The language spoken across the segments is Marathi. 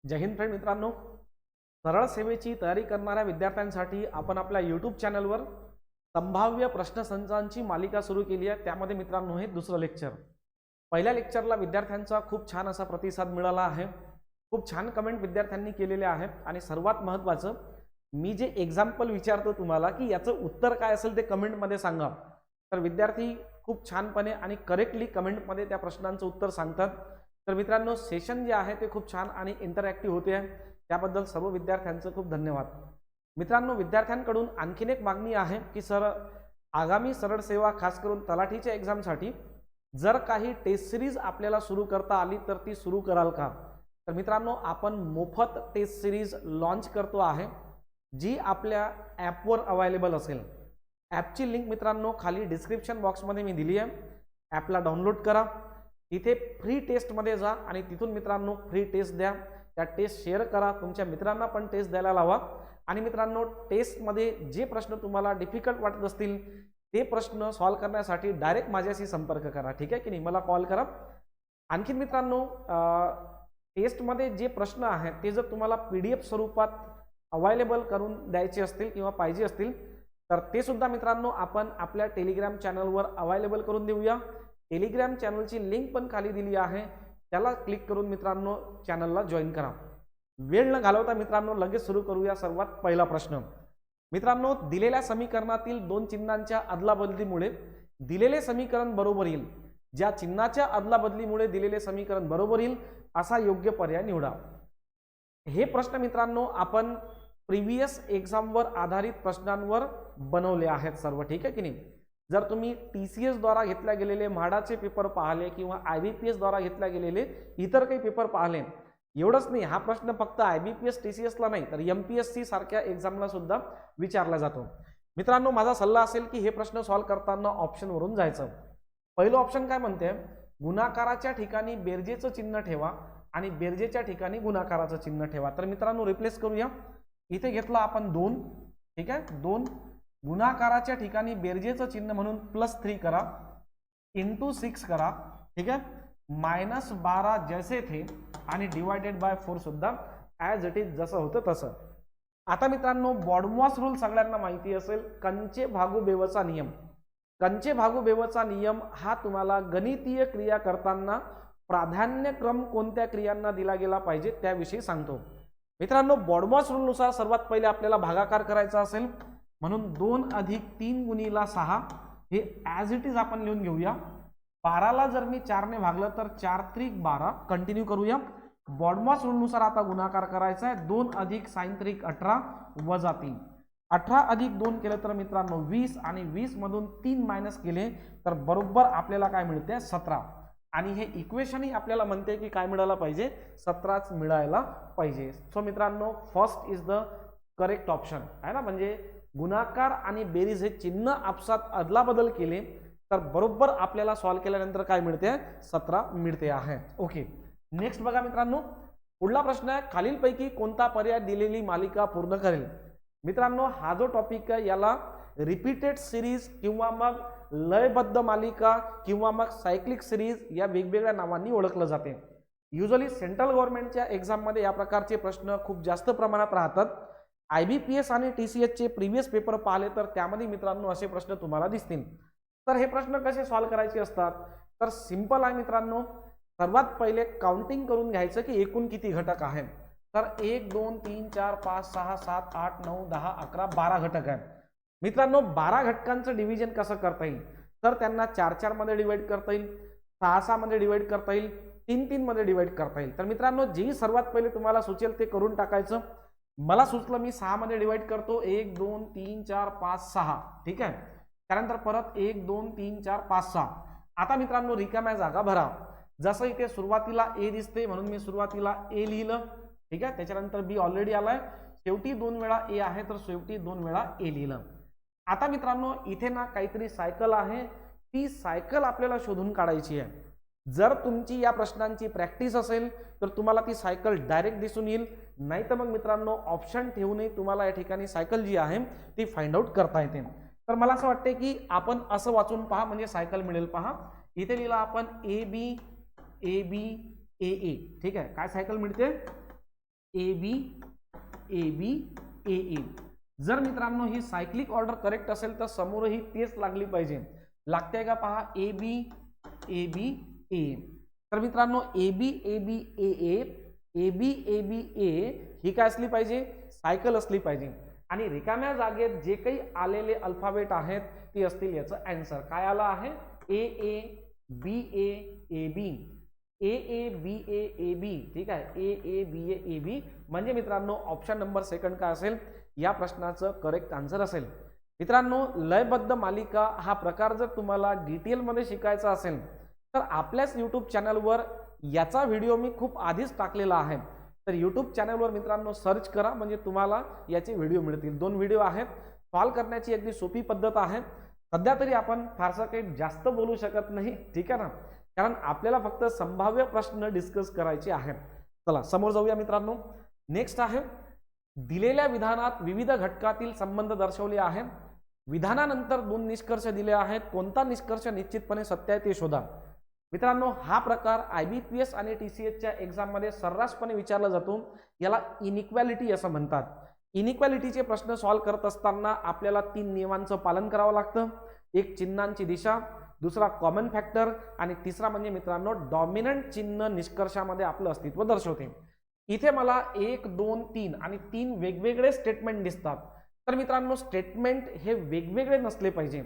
जय हिंद फ्रेंड मित्रांनो, सरळ सेवेची तयारी करणाऱ्या विद्यार्थ्यांसाठी आपण आपल्या यूट्यूब चॅनलवर संभाव्य प्रश्नसंचांची मालिका सुरू केली आहे। त्यामध्ये मित्रांनो हे दुसरं लेक्चर। पहिल्या लेक्चरला विद्यार्थ्यांचा खूप छान असा प्रतिसाद मिळाला आहे। खूप छान कमेंट विद्यार्थ्यांनी केलेले आहेत आणि सर्वात महत्त्वाचं मी जे एग्जाम्पल विचारतो तुम्हाला की याचं उत्तर काय असेल ते कमेंटमध्ये सांगा। तर विद्यार्थी खूप छानपणे आणि करेक्टली कमेंटमध्ये त्या प्रश्नांचं उत्तर सांगतात। तर मित्रांनो सेशन जे आहे ते खूप छान आणि इंटरॅक्टिव्ह होते आहे, त्याबद्दल सर्व विद्यार्थ्यांचं खूप धन्यवाद। मित्रांनो विद्यार्थ्यांकडून आणखीन एक मागणी आहे की सर आगामी सरळ सेवा खास करून तलाठीच्या एक्झामसाठी जर काही टेस्ट सिरीज आपल्याला सुरू करता आली तर ती सुरू कराल का? तर मित्रांनो आपण मोफत टेस्ट सिरीज लॉन्च करतो आहे, जी आपल्या ॲपवर अवेलेबल असेल। ॲपची लिंक मित्रांनो खाली डिस्क्रिप्शन बॉक्समध्ये मी दिली आहे। ॲपला डाउनलोड करा, तिथे फ्री टेस्टमध्ये जा आणि तिथून मित्रांनो फ्री टेस्ट द्या। त्या टेस्ट शेअर करा, तुमच्या मित्रांना पण टेस्ट द्यायला लावा। आणि मित्रांनो टेस्टमध्ये जे प्रश्न तुम्हाला डिफिकल्ट वाटत असतील ते प्रश्न सॉल्व्ह करण्यासाठी डायरेक्ट माझ्याशी संपर्क करा, ठीक आहे की नाही, मला कॉल करा। आणखी मित्रांनो टेस्टमध्ये जे प्रश्न आहेत ते जर तुम्हाला PDF स्वरूपात अवेलेबल करून द्यायचे असतील किंवा पाहिजे असतील तर ते सुद्धा मित्रांनो आपण आपल्या टेलिग्राम चॅनलवर अवेलेबल करून देऊया। टेलिग्राम चॅनलची लिंक पण खाली दिली आहे, त्याला क्लिक करून मित्रांनो चॅनलला जॉईन करा। वेळ न घालवता मित्रांनो लगेच सुरू करूया। सर्वात पहिला प्रश्न मित्रांनो, दिलेल्या समीकरणातील दोन चिन्हांच्या अदलाबदलीमुळे दिलेले समीकरण बरोबर येईल। ज्या चिन्हाच्या अदलाबदलीमुळे दिलेले समीकरण बरोबर येईल असा योग्य पर्याय निवडा। हे प्रश्न मित्रांनो आपण प्रीवियस एक्झामवर आधारित प्रश्नांवर बनवले आहेत सर्व, ठीक आहे की नाही। जर तुम्ही TCS द्वारा घेतल्या गेलेले म्हाडाचे पेपर पाहिले किंवा IBPS द्वारा घेतल्या गेलेले इतर काही पेपर पाहिले, एवढंच नाही, हा प्रश्न फक्त IBPS TCS ला नाही तर MPSC सारख्या एक्झामला सुद्धा विचारला जातो। मित्रांनो माझा सल्ला असेल की हे प्रश्न सॉल्व्ह करताना ऑप्शन वरून जायचं। पहिलं ऑप्शन काय म्हणते, गुणाकाराच्या ठिकाणी बेरजेचं चिन्ह ठेवा आणि बेरजेच्या ठिकाणी गुणाकाराचं चिन्ह ठेवा। तर मित्रांनो रिप्लेस करूया, इथे घेतला आपण 2, ठीक आहे, 2 गुणाकाराच्या ठिकाणी बेरजेचं चिन्ह म्हणून +3 करा, इंटू 6 करा, ठीक आहे, -12 जैसे थे आणि डिवायडेड बाय 4 सुद्धा ॲज इट इज जसं होतं तसं। आता मित्रांनो बॉडमॉस रूल सगळ्यांना माहिती असेल, कंचे भागू बेवचा नियम। कंचे भागू बेवचा नियम हा तुम्हाला गणितीय क्रिया करताना प्राधान्यक्रम कोणत्या क्रियांना दिला गेला पाहिजे त्याविषयी सांगतो। मित्रांनो बॉडमॉस रूल नुसार सर्वात पहिले आपल्याला भागाकार करायचा असेल, म्हणून 2 + 3 × 6 हे ॲज इट इज आपण लिहून घेऊया। 12ला जर मी 4 ने भागलं तर 4 × 3 = 12। कंटिन्यू करूया। बॉडमॉस रूल नुसार आता गुणाकार करायचा आहे, 2 + sin 3 = 18 - 3, 18 + 2 केलं तर मित्रांनो 20 आणि 20 मधून 3 मायनस केले तर बरोबर आपल्याला काय मिळते 17। आणि हे इक्वेशनही आपल्याला म्हणते की काय मिळायला पाहिजे, 17च मिळायला पाहिजे। सो मित्रांनो first is the correct option आहे ना, म्हणजे गुणाकार आणि बेरीज हे चिन्ह आपसात अदलाबदल केले तर बरोबर आपल्याला सॉल्व्ह केल्यानंतर काय मिळते, 17 मिळते आहे। ओके, नेक्स्ट बघा मित्रांनो, पुढला प्रश्न आहे, खालीलपैकी कोणता पर्याय दिलेली मालिका पूर्ण करेल। मित्रांनो हा जो टॉपिक आहे याला रिपीटेड सिरीज किंवा मग लयबद्ध मालिका किंवा मग सायक्लिक सिरीज या वेगवेगळ्या नावांनी ओळखलं जाते। युजली सेंट्रल गव्हर्नमेंटच्या एक्झाममध्ये या प्रकारचे प्रश्न खूप जास्त प्रमाणात राहतात। IBPS आणि TCS चे प्रीवियस पेपर पाहिले तर त्यामध्ये मित्रांनो असे प्रश्न तुम्हाला दिसतील। तर हे प्रश्न कसे सॉल्व्ह करायचे असतात, तर सिंपल आहे मित्रांनो। सर्वात पहिले काउंटिंग करून घ्यायचं की एकूण किती घटक आहेत। तर 1 2 3 4 5 6 7 8 9 10 11 12 घटक आहेत। मित्रांनो 12 घटकांचं डिव्हिजन कसं करता येईल, तर त्यांना 4-4 मध्ये डिवाइड करता येईल, 6-6 मध्ये डिवाइड करता येईल, 3-3 मध्ये डिवाइड करता येईल। तर मित्रांनो जे सर्वात पहिले तुम्हाला सुचेल ते करून टाकायचं। मला सुचलं मी 6 मध्ये डिवाइड करतो, 1 2 3 4 5 6, ठीक आहे। त्यानंतर परत 1 2 3 4 5 6। आता मित्रांनो रिकाम्या जागा भरा। जसं इथे सुरुवातीला A दिसते म्हणून मी सुरुवातीला A लिहिलं, ठीक आहे, त्याच्यानंतर B ऑलरेडी आलाय, शेवटी 2 वेळा A आहे तर शेवटी 2 वेळा A लिहिलं। आता मित्रांनो इथे ना काहीतरी सायकल आहे, ती सायकल आपल्याला शोधून काढायची आहे। जर तुमची या प्रश्नांची प्रॅक्टिस असेल तर तुम्हाला ती सायकल डायरेक्ट दिसून येईल, नाही तर मग मित्रांनो ऑप्शन ठेवूनही तुम्हाला या ठिकाणी सायकल जी आहे ती फाइंड आउट करता येते। तर मला असं वाटते की आपण असं वाचून पहा म्हणजे सायकल मिळेल। पहा इथे लिहिला आपण AB AB AA, ठीक आहे, काय सायकल मिळते ए बी ए बी ए ए. जर मित्रांनो ही सायक्लिक ऑर्डर करेक्ट असेल तर समोरही तेच लागली पाहिजे. लागते का पहा, ए बी ए बी ए. तर मित्रांनो A B A B A A A B A B ए ही काय असली पाहिजे, सायकल असली पाहिजे. आणि रिकाम्या जागेत जे काही आलेले अल्फाबेट आहेत ते असतील याचं आन्सर. काय आलं आहे, ए A B A A B A A B A A B. ठीक आहे, ए A B A A B म्हणजे मित्रांनो ऑप्शन नंबर सेकंड काय असेल, या प्रश्नाचं करेक्ट आन्सर असेल. मित्रांनो लयबद्ध मालिका हा प्रकार जर तुम्हाला डिटेलमध्ये शिकायचा असेल तर आपल्याच यूट्यूब चॅनलवर याचा व्हिडिओ मी खूप आधीच टाकलेला आहे. तर यूट्यूब चॅनलवर मित्रांनो सर्च करा म्हणजे तुम्हाला याचे व्हिडिओ मिळतील. 2 व्हिडिओ आहेत. सॉल्व करण्याची अगदी सोपी पद्धत आहे. सध्या तरी आपण फारसं काही जास्त बोलू शकत नाही, ठीक आहे ना, कारण आपल्याला फक्त संभाव्य प्रश्न डिस्कस करायचे आहे. चला समोर जाऊया मित्रांनो. नेक्स्ट आहे, दिलेल्या विधानात विविध घटकातील संबंध दर्शवले आहेत. विधानानंतर 2 निष्कर्ष दिले आहेत. कोणता निष्कर्ष निश्चितपणे सत्य आहे ते शोधा. मित्रांनो हा प्रकार IBPS आणि TCSच्या एक्झाममध्ये सर्रासपणे विचारला जातो. याला इनइक्वॅलिटी असं म्हणतात. इनइक्वॅलिटीचे प्रश्न सॉल्व करत असताना आपल्याला 3 नियमांचं पालन करावं लागतं. एक चिन्हांची दिशा, दुसरा कॉमन फॅक्टर आणि तिसरा म्हणजे मित्रांनो डॉमिनंट चिन्ह निष्कर्षामध्ये आपलं अस्तित्व दर्शवते. इथे मला 1 2 3 आणि 3 वेगवेगळे स्टेटमेंट दिसतात. तर मित्रांनो स्टेटमेंट हे वेगवेगळे नसले पाहिजे.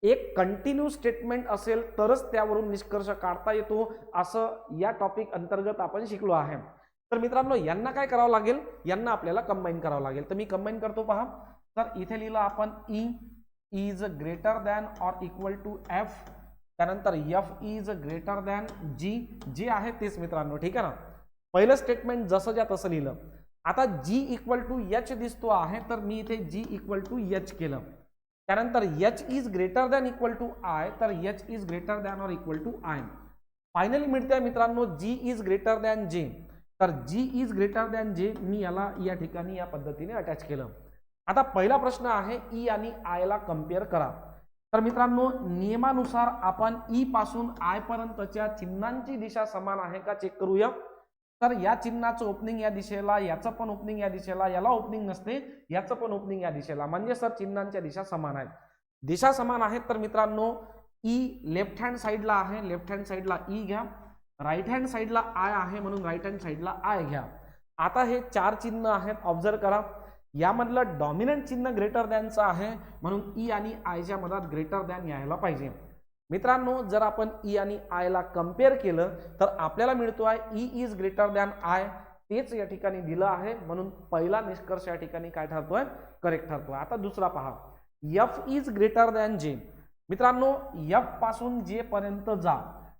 एक कंटिन्यू स्टेटमेंट असेल तरच त्यावरून निष्कर्ष काढता येतो असं या टॉपिक अंतर्गत आपण शिकलो आहे. तर मित्रांनो यांना काय करावं लागेल, यांना आपल्याला कंबाईन करावं लागेल. तर मी कंबाईन करतो पहा. तर इथे लिहिलं आपण E is greater than or equal to F, त्यानंतर F is greater than G. जे आहे तेच मित्रांनो, ठीक आहे ना. पहिलं स्टेटमेंट जसं ज्या तसं लिहिलं. आता जी इक्वल टू एच दिसतो आहे तर मी इथे जी इक्वल टू एच केलं. त्यानंतर H is greater than equal to I तर H is greater than or equal to I. Finally मिळते मित्रांनो जी इज ग्रेटर दॅन जे. तर जी इज ग्रेटर दॅन जे मी याला या ठिकाणी या पद्धतीने अटॅच केलं. आता पहिला प्रश्न आहे ई आणि आय ला कम्पेअर करा. तर मित्रांनो नियमानुसार आपण ई पासून आय पर्यंतच्या चिन्हांची दिशा समान आहे का चेक करूया. तर या चिन्हाचं ओपनिंग या दिशेला, याचं पण ओपनिंग या दिशेला, याला ओपनिंग नसते, याचं पण ओपनिंग या दिशेला, म्हणजे सर चिन्हांच्या दिशा समान आहेत. दिशा समान आहेत तर मित्रांनो ई लेफ्ट हँड साईडला आहे, लेफ्ट हँड साईडला ई घ्या. राईट हँड साईडला आय आहे म्हणून राईट हँड साईडला आय घ्या. आता हे 4 चिन्ह आहेत, ऑब्झर्व करा. यामधलं डॉमिनंट चिन्ह ग्रेटर दॅनचं आहे म्हणून ई आणि आयच्या मधात ग्रेटर दॅन यायला पाहिजे. मित्रांनो जर आपण ई आणि आय ला कम्पेअर केलं तर आपल्याला मिळतो आहे E is greater than I. तेच या ठिकाणी दिलं आहे म्हणून पहिला निष्कर्ष या ठिकाणी काय ठरतोय, करेक्ट ठरतोय. आता दुसरा पहा, एफ इज ग्रेटर दॅन जे. मित्रांनो एफ पासून जे पर्यंत जा.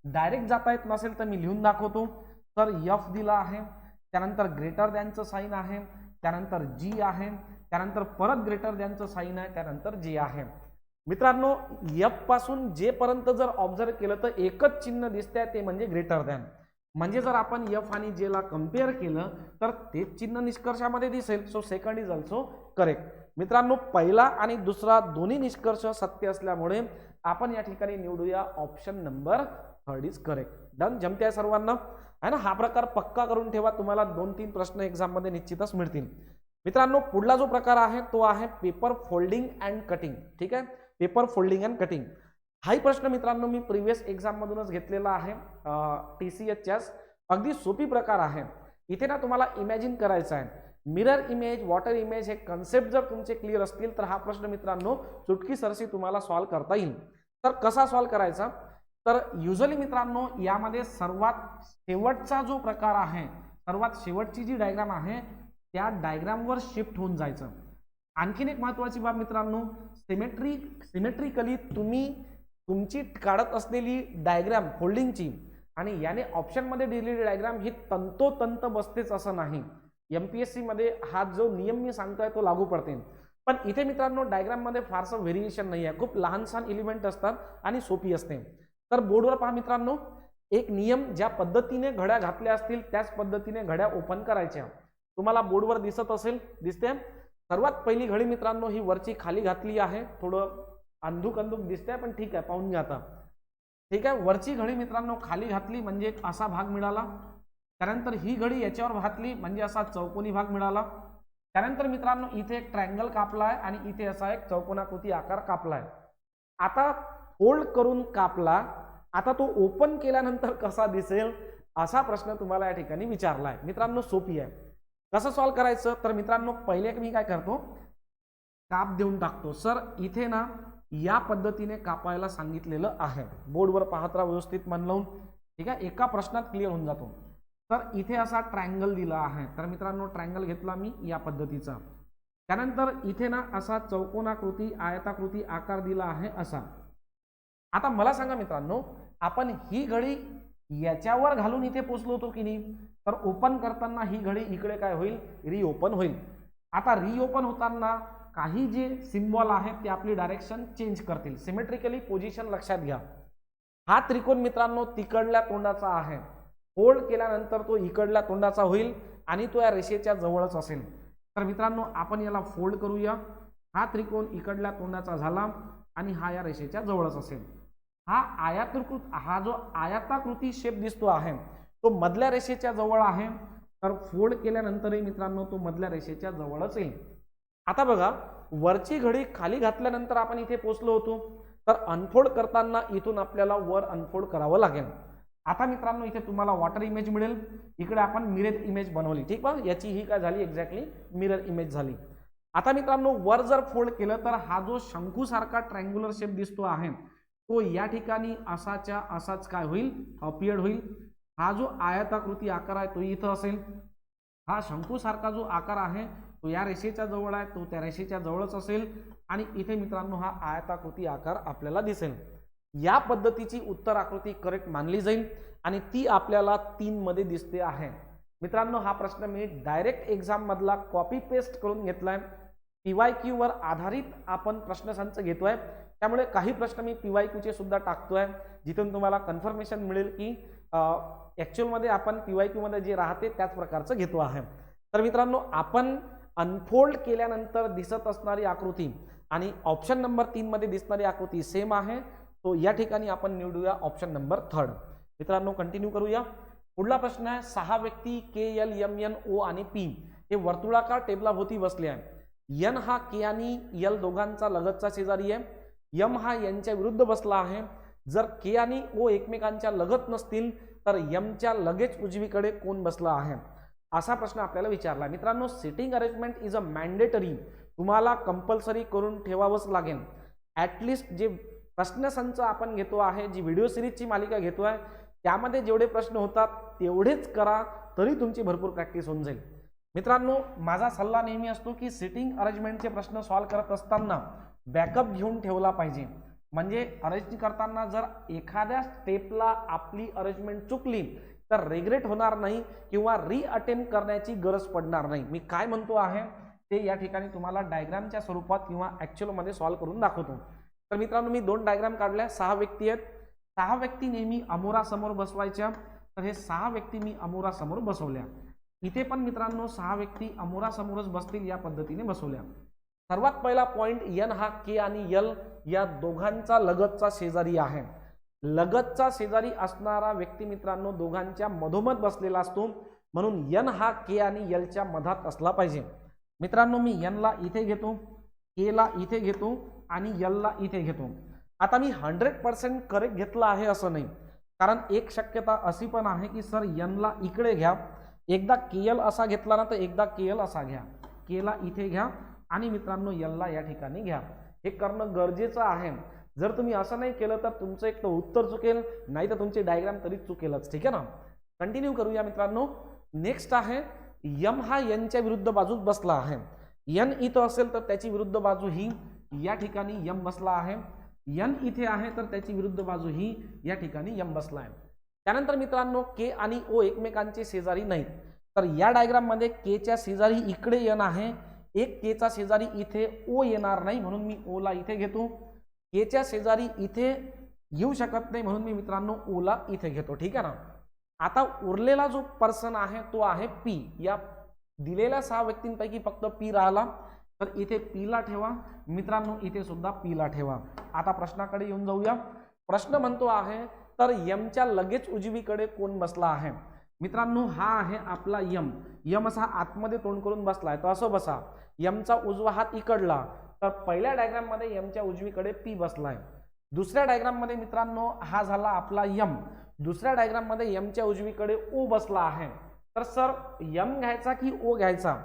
डायरेक्ट जाता येत नसेल तर मी लिहून दाखवतो. तर एफ दिला आहे, त्यानंतर ग्रेटर दॅनचं साईन आहे, त्यानंतर जी आहे, त्यानंतर परत ग्रेटर दॅनचं साईन आहे, त्यानंतर जे आहे. मित्रांनो एफ पासून जे पर्यंत जर ऑब्झर्व केलं तर एकच चिन्ह दिसतंय ते म्हणजे ग्रेटर दॅन. म्हणजे जर आपण एफ आणि जे ला कम्पेअर केलं तर तेच चिन्ह निष्कर्षामध्ये दिसेल. So second is also correct. मित्रांनो पहिला आणि दुसरा दोन्ही निष्कर्ष सत्य असल्यामुळे आपण या ठिकाणी निवडूया option number 3 is correct. Done. जमते आहे सर्वांना आहे ना. हा प्रकार पक्का करून ठेवा, तुम्हाला 2-3 प्रश्न एक्झाम मध्ये निश्चितच मिळतील. मित्रांनो पुढला जो प्रकार आहे तो आहे पेपर फोल्डिंग अँड कटिंग. ठीक आहे, पेपर फोल्डिंग अँड कटिंग. हाही प्रश्न मित्रांनो मी प्रिव्हियस एक्झाम मधूनच घेतलेला आहे. TCSच्याच अगदी सोपी प्रकार आहे. इथे ना तुम्हाला इमॅजिन करायचं आहे. मिरर इमेज, वॉटर इमेज हे कन्सेप्ट जर तुमचे क्लिअर असतील तर हा प्रश्न मित्रांनो चुटकी सरशी तुम्हाला सॉल्व करता येईल. तर कसा सॉल्व करायचा, तर युजली मित्रांनो यामध्ये सर्वात शेवटचा जो प्रकार आहे, सर्वात शेवटची जी डायग्राम आहे त्या डायग्रामवर शिफ्ट होऊन जायचं. आणखीन एक महत्वाची बाब मित्रांनो, सिमेट्रिकली तुम्ही तुमची काढत असलेली डायग्राम फोल्डिंगची आणि याने ऑप्शन मध्ये दिलेली डायग्राम ही तंतोतंत बसतेच असं नाही. MPSC मध्ये हा जो नियम मी सांगतोय तो लागू पडते. पण इथे मित्रांनो डायग्राम मध्ये फारसं व्हेरिएशन नाही आहे, खूप लहान सहान एलिमेंट असतात आणि सोपी असते. तर बोर्डवर पहा मित्रांनो, एक नियम ज्या पद्धतीने घड्या घातल्या असतील त्याच पद्धतीने घड्या ओपन करायच्या. तुम्हाला बोर्डवर दिसत असेल, दिसते. सर्वात पहिली घडी मित्रांनो ही वरची खाली घातली आहे, थोडं अंधुक दिसतंय पण ठीक आहे, पाहून घ्या आता. ठीक आहे, वरची घडी मित्रांनो खाली घातली म्हणजे असा भाग मिळाला. त्यानंतर ही घडी याच्यावर घातली म्हणजे असा चौकोनी भाग मिळाला. त्यानंतर मित्रांनो इथे एक ट्रायंगल कापला आहे आणि इथे असा एक चौकोनाकृती आकार कापला आहे. आता फोल्ड करून कापला, आता तो ओपन केल्यानंतर कसा दिसेल असा प्रश्न तुम्हाला या ठिकाणी विचारला आहे. मित्रांनो सोपी आहे. कसं सॉल्व्ह करायचं तर मित्रांनो पहिले मी काय करतो, काप देऊन टाकतो. सर इथे ना या पद्धतीने कापायला सांगितलेलं आहे, बोर्डवर पाहत राहा व्यवस्थित मन लावून, ठीक आहे. एका प्रश्नात क्लिअर होऊन जातो. तर इथे असा ट्रायंगल दिला आहे, तर मित्रांनो ट्रायंगल घेतला मी या पद्धतीचा. त्यानंतर इथे ना असा चौकोनाकृती आयताकृती आकार दिला आहे असा. आता मला सांगा मित्रांनो, आपण ही घडी याच्यावर घालून इथे पोचलो होतो की नाही, तर ओपन करताना ही घडी इकडे काय होईल, रिओपन होईल. आता रिओपन होताना काही जे सिम्बॉल आहेत ते आपली डायरेक्शन चेंज करतील, सिमेट्रिकली पोझिशन लक्षात घ्या. हा त्रिकोण मित्रांनो तिकडल्या तोंडाचा आहे, फोल्ड केल्यानंतर तो इकडल्या तोंडाचा होईल आणि तो या रेषेच्या जवळच असेल. तर मित्रांनो आपण याला फोल्ड करूया. हा त्रिकोण इकडल्या तोंडाचा झाला आणि हा या रेषेच्या जवळच असेल. हा जो आयताकृती शेप दिसतो आहे तो मधल्या रेषेच्या जवळ आहे, तर फोल्ड केल्यानंतरही मित्रांनो तो मधल्या रेषेच्या जवळच येईल. आता बघा वरची घडी खाली घातल्यानंतर आपण इथे पोचलो होतो, तर अनफोल्ड करताना इथून आपल्याला वर अनफोल्ड करावं लागेल. आता मित्रांनो इथे तुम्हाला वॉटर इमेज मिळेल, इकडे आपण मिरर इमेज बनवली, ठीक आहे. याची ही काय झाली, एक्झॅक्टली मिरर इमेज झाली. आता मित्रांनो वर जर फोल्ड केलं तर हा जो शंकूसारखा ट्रायंग्युलर शेप दिसतो आहे तो या ठिकाणी असाच्या असाच काय होईल, अपीयर्ड होईल. हा जो आयताकृती आकार आहे तो इथं असेल. हा शंकूसारखा जो आकार आहे तो या रेषेच्या जवळ आहे, तो त्या रेषेच्या जवळच असेल आणि इथे मित्रांनो हा आयताकृती आकार आपल्याला दिसेल. या पद्धतीची उत्तर आकृती करेक्ट मानली जाईल आणि ती आपल्याला 3 मध्ये दिसते आहे. मित्रांनो हा प्रश्न मी डायरेक्ट एक्झाम मधला कॉपी पेस्ट करून घेतलाय. PYQ वर आधारित आपण प्रश्नसंच घेतोय, त्यामुळे काही प्रश्न मी PYQ चे सुद्धा टाकतोय, जिथून तुम्हाला कन्फर्मेशन मिळेल की ऍक्च्युअल मध्ये आपण PYQ मध्ये जे राहते त्याच प्रकारचं घेतो आहे. तर मित्रांनो आपण अनफोल्ड केल्यानंतर दिसत असणारी आकृती आणि ऑप्शन नंबर 3 मध्ये दिसणारी आकृती सेम आहे, तो या ठिकाणी आपण निवडूया ऑप्शन नंबर 3. मित्रांनो कंटिन्यू करूया. पुढला प्रश्न आहे, 6 व्यक्ती KL MN O आणि P हे वर्तुळाकार टेबलाभोवती बसले आहे. N हा K आणि L दोघांचा लगतचा शेजारी आहे. M हा यांच्या विरुद्ध बसला आहे. जर K आणि O एकमेकांच्या लगत नसतील तर M च्या लगेच उजवीकडे कोण बसला आहे, असा प्रश्न आपल्याला विचारला. मित्रांनो sitting arrangement is a mandatory, तुम्हाला कंपल्सरी करून ठेवावंच लागेल. ॲटलिस्ट जे प्रश्नसंच आपण घेतो आहे, जी व्हिडिओ सिरीजची मालिका घेतो आहे त्यामध्ये जेवढे प्रश्न होतात तेवढेच करा, तरी तुमची भरपूर प्रॅक्टिस होऊन जाईल. मित्रांनो माझा सल्ला नेहमी असतो की सिटिंग अरेंजमेंटचे प्रश्न सॉल्व्ह करत असताना बॅकअप घेऊन ठेवला पाहिजे. म्हणजे अरेंज करताना जर एखाद्या स्टेपला आपली अरेंजमेंट चुकली तर रिग्रेट होणार नाही किंवा रिअटेम्प्ट करण्याची गरज पडणार नाही. मी काय म्हणतो आहे ते या ठिकाणी तुम्हाला डायग्रामच्या स्वरूपात किंवा ॲक्च्युअलमध्ये सॉल्व्ह करून दाखवतो. तर मित्रांनो मी 2 डायग्राम काढल्या. 6 व्यक्ती आहेत. 6 व्यक्ती नेहमी अमोरासमोर बसवायच्या, तर हे 6 व्यक्ती मी अमोरासमोर बसवल्या. इथे पण मित्रांनो 6 व्यक्ती अमोरासमोरच बसतील या पद्धतीने बसवल्या. सर्वात पहिला पॉइंट, N हा K आणि L या दोघांचा लगतचा शेजारी आहे. लगतचा शेजारी असणारा व्यक्ती मित्रांनो दोघांच्या मधोमध बसलेला असतो, म्हणून N हा K आणि L च्या मधात असला पाहिजे. मित्रांनो मी N ला इथे घेतो, K ला इथे घेतो आणि L ला इथे घेतो. आता मी 100% करेक्ट घेतला आहे असं नाही, कारण एक शक्यता अशी पण आहे की सर N ला इकडे घ्या, एकदा KL असा घेतला ना तर एकदा KL असा घ्या, K ला इथे घ्या आणि मित्रांनो L ला या ठिकाणी घ्या. हे करणं गरजेचं आहे. जर तुम्ही असं नाही केलं तर तुमचं एक तर उत्तर चुकेल, नाही तर तुमचे डायग्राम तरी चुकेलच, ठीक आहे ना. कंटिन्यू करूया मित्रांनो. नेक्स्ट आहे M हा N च्या विरुद्ध बाजूस बसला आहे. N इथं असेल तर त्याची विरुद्ध बाजू ही या ठिकाणी M बसला आहे. N इथे आहे तर त्याची विरुद्ध बाजू ही या ठिकाणी M बसला आहे. त्यानंतर मित्रांनो K आणि O एकमेकांचे शेजारी नाहीत, तर या डायग्राम मध्ये K च्या शेजारी इकडे N आहे, एक K चा शेजारी इथे O येणार नाही म्हणून मी O ला इथे घेतो. K च्या शेजारी इथे येऊ शकत नाही म्हणून मी मित्रांनो O ला इथे घेतो, ठीक आहे ना. आता उरलेला जो पर्सन आहे तो आहे P. या दिलेल्या 6 व्यक्तींपैकी फक्त P राहिला, तर इथे P ला ठेवा. मित्रांनो इथे सुद्धा P ला ठेवा. आता प्रश्नाकडे येऊन जाऊया. प्रश्न म्हणतो आहे तर M च्या लगेच उजवीकडे कोण बसला आहे. मित्रांनो हा आहे आपला यम. यम असा आतमध्ये तोंड करून बसलाय, तर असं बसा. यमचा उजवा हात इकडला, तर पहिल्या डायग्राम मध्ये यमच्या उजवीकडे पी बसलाय. दुसऱ्या डायग्राम मध्ये मित्रांनो हा झाला आपला यम. दुसऱ्या डायग्राम मध्ये यमच्या उजवीकडे ओ बसला आहे. तर सर यम घ्यायचा की ओ घ्यायचा?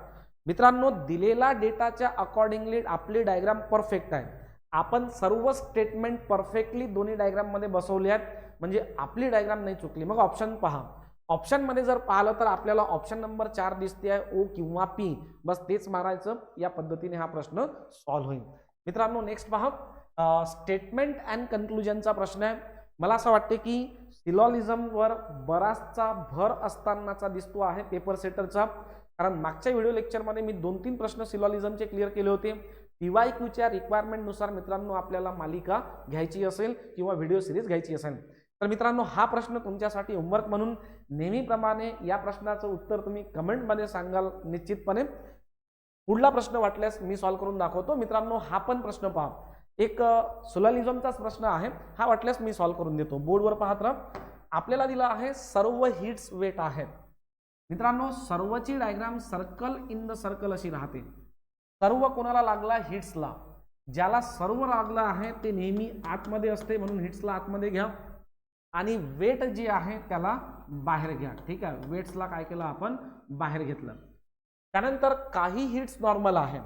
मित्रांनो दिलेला डेटाच्या अकॉर्डिंगली आपली डायग्राम परफेक्ट आहे. आपण सर्व स्टेटमेंट परफेक्टली दोन्ही डायग्राम मध्ये बसवले आहेत, म्हणजे आपली डायग्राम नाही चुकली. मग ऑप्शन पहा. ऑप्शन मध्ये जर पाहिलं तर आपल्याला ऑप्शन नंबर 4 दिसते आहे, ओ किंवा पी. बस तेच मारायचं. या पद्धतीने हा प्रश्न सॉल्व्ह होईल. मित्रांनो नेक्स्ट पहा, स्टेटमेंट अँड कन्क्लुजनचा प्रश्न आहे. मला असं वाटते की सिलॉलिझमवर बराचसा भर असतानाचा दिसतो आहे पेपर सेटरचा, कारण मागच्या व्हिडिओ लेक्चरमध्ये मी 2-3 प्रश्न सिलॉलिझमचे क्लिअर केले होते. PYQच्या रिक्वायरमेंटनुसार मित्रांनो आपल्याला मालिका घ्यायची असेल किंवा व्हिडिओ सिरीज घ्यायची असेल तर मित्रांनो हा प्रश्न तुमच्यासाठी होमवर्क म्हणून नेहमीप्रमाणे या प्रश्नाचं उत्तर तुम्ही कमेंटमध्ये सांगाल निश्चितपणे. पुढला प्रश्न वाटल्यास मी सॉल्व्ह करून दाखवतो. मित्रांनो हा पण प्रश्न पहा, एक सिलॉलिझमचाच प्रश्न आहे. हा वाटल्यास मी सॉल्व्ह करून देतो. बोर्डवर पाहत राहा. आपल्याला दिला आहे सर्व हिट्स वेट आहेत. मित्रांनो सर्वची diagram circle in the circle अशी राहते. सर्व कोणाला लागला? हिट्सला. ज्याला सर्व लागला आहे ते नेहमी आतमध्ये असते, म्हणून हिट्सला आतमध्ये घ्या. आणि वेट जे आहे त्याला बाहेर घ्या. ठीक आहे, वेट्सला काय केलं आपण? बाहेर घेतलं. त्यानंतर काही हिट्स नॉर्मल आहे,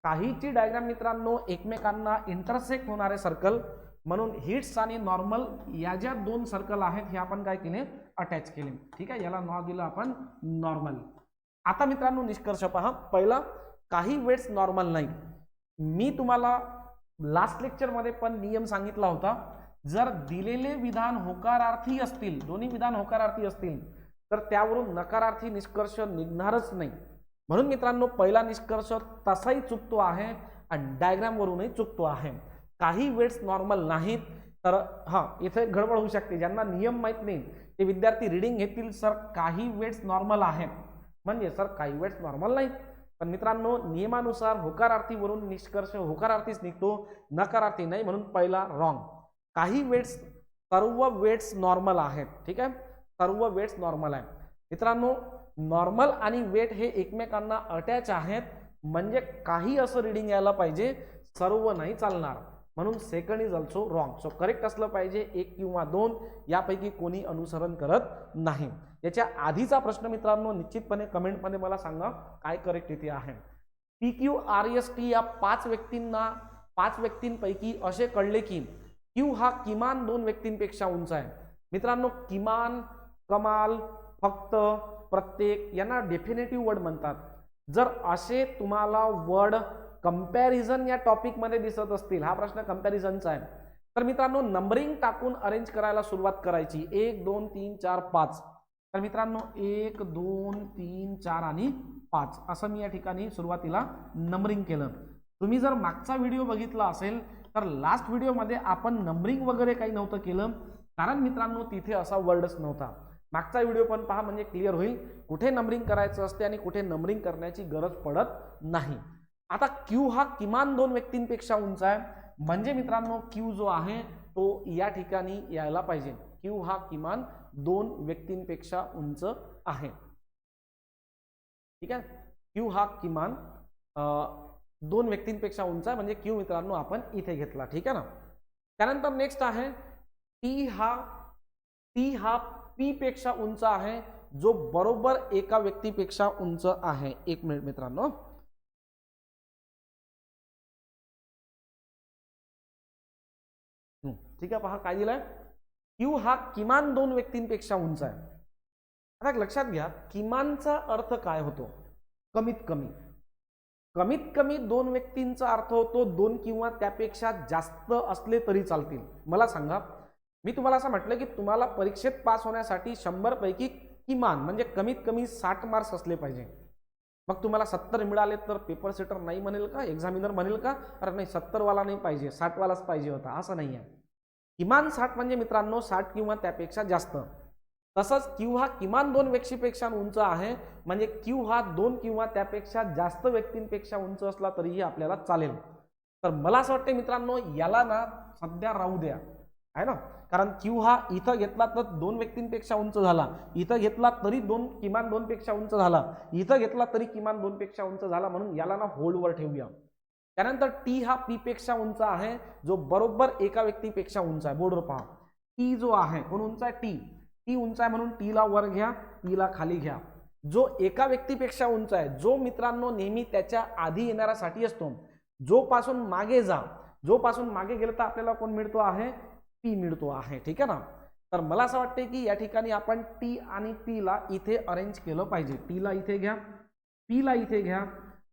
काहीची डायग्राम मित्रांनो एकमेकांना इंटरसेक्ट होणारे सर्कल, म्हणून हिट्स आणि नॉर्मल या ज्या 2 सर्कल आहेत हे आपण काय केले? अटॅच केले. ठीक आहे, याला नाव दिलं आपण नॉर्मल. आता मित्रांनो निष्कर्ष पहा. पहिला, काही वेट्स नॉर्मल नाही. मी तुम्हाला लास्ट लेक्चरमध्ये पण नियम सांगितला होता, जर दिलेले विधान होकारार्थी असतील, दोन्ही विधान होकारार्थी असतील तर त्यावरून नकारार्थी निष्कर्ष निघणारच नाही. म्हणून मित्रांनो पहिला निष्कर्ष तसाही चुकतो आहे आणि डायग्राम वरूनही चुकतो आहे. काही वेट्स नॉर्मल नाहीत. तर हां, इथे गडबड होऊ शकते. ज्यांना नियम माहीत नाही ते विद्यार्थी रिडिंग घेतील, सर काही वेट्स नॉर्मल आहेत म्हणजे सर काही वेट्स नॉर्मल नाहीत. पण मित्रांनो नियमानुसार होकारार्थीवरून निष्कर्ष होकारार्थीच निघतो, नकारार्थी नाही. म्हणून पहिला रॉंग. काही वेट्स, सर्व वेट्स नॉर्मल आहेत. ठीक आहे, सर्व वेट्स नॉर्मल आहे. मित्रांनो नॉर्मल आणि वेट हे एकमेकांना अटॅच आहेत, म्हणजे काही असं रिडिंग यायला पाहिजे, सर्व नाही चालणार. म्हणून second is also wrong. So correct असलं पाहिजे 1 किंवा 2 यापैकी कोणी अनुसरण करत नाही. याच्या आधीचा प्रश्न मित्रांनो निश्चितपणे कमेंटमध्ये मला सांगा काय करेक्ट इथे आहे. PQRST या 5 व्यक्तींपैकी असे कळले की Q हा किमान 2 व्यक्तींपेक्षा उंच आहे. मित्रांनो किमान, कमाल, फक्त, प्रत्येक यांना डेफिनेटिव्ह वर्ड म्हणतात. जर असे तुम्हाला वर्ड कंपॅरिझन या टॉपिक मध्ये दिसत असतील, हा प्रश्न कंपॅरिझनचा आहे, तर मित्रांनो नंबरिंग टाकून अरेंज करायला सुरुवात करायची. 1 2 3 4 5. तर मित्रांनो 1 2 3 4 आणि 5 असं मी या ठिकाणी सुरुवातीला नंबरिंग केलं. तुम्ही जर मागचा व्हिडिओ बघितला असेल तर लास्ट व्हिडिओमध्ये आपण नंबरिंग वगैरे काही नव्हतं केलं, कारण मित्रांनो तिथे असा वर्डच नव्हता. मागचा व्हिडिओ पण पहा म्हणजे क्लिअर होईल कुठे नंबरिंग करायचं असते आणि कुठे नंबरिंग करण्याची गरज पडत नाही. आता Q हा किमान 2 व्यक्तींपेक्षा उंच आहे, म्हणजे मित्रांनो Q जो आहे तो या ठिकाणी यायला पाहिजे. Q हा किमान 2 व्यक्तींपेक्षा उंच आहे. ठीक आहे, Q हा किमान 2 व्यक्तींपेक्षा उंच आहे, म्हणजे Q मित्रांनो आपण इथे घेतला. ठीक आहे ना. त्यानंतर नेक्स्ट आहे T हा P पेक्षा उंच आहे, जो बरोबर एका व्यक्तीपेक्षा उंच आहे. 1 मिनिट मित्रांनो. ठीक आहे, पहा काय दिलंय. Q हा किमान 2 व्यक्तींपेक्षा उंच आहे. आता लक्षात घ्या किमानचा अर्थ काय होतो? कमीत कमी. कमीत कमी 2 व्यक्तींचा अर्थ होतो 2 किंवा त्यापेक्षा जास्त असले तरी चालतील. मला सांगा, मी तुम्हाला असं म्हटलं की तुम्हाला परीक्षेत पास होण्यासाठी 100 पैकी किमान म्हणजे कमीत कमी 60 मार्क्स असले पाहिजे. मग तुम्हाला 70 मिळाले तर पेपर सेटर नाही म्हणेल का? एक्झामिनर म्हणेल का अरे नाही 70 वाला नाही पाहिजे, 60 वालाच पाहिजे होता? असं नाही आहे. किमान 60 म्हणजे मित्रांनो 60 किंवा त्यापेक्षा जास्त. तसंच Q हा किमान 2 व्यक्तीपेक्षा उंच आहे, म्हणजे Q हा 2 किंवा त्यापेक्षा जास्त व्यक्तींपेक्षा उंच असला तरीही आपल्याला चालेल. तर मला असं वाटतं मित्रांनो याला ना सध्या राहू द्या. आहे ना, कारण क्यू हा इथं घेतला तर 2 व्यक्तींपेक्षा उंच झाला, इथं घेतला तरी किमान 2 पेक्षा उंच झाला, इथं घेतला तरी किमान 2 पेक्षा उंच झाला, म्हणून याला ना होल्डवर ठेवूया. त्यानंतर टी हा पी पेक्षा उंच आहे, जो बरोबर एका व्यक्तीपेक्षा उंच आहे. बोर्डवर पहा, टी जो आहे कोण उंच आहे, टी उंच आहे म्हणून टीला वर घ्या, टीला खाली घ्या. जो एका व्यक्तीपेक्षा उंच आहे, जो मित्रांनो नेहमी त्याच्या आधी येणाऱ्यासाठी असतो, जो पासून मागे गेलं तर आपल्याला कोण मिळतो आहे, पी मिळतो आहे. ठीक आहे ना. तर मला असं वाटते की या ठिकाणी आपण टी आणि पी ला इथे अरेंज केलं पाहिजे. टीला इथे घ्या, पी ला इथे घ्या,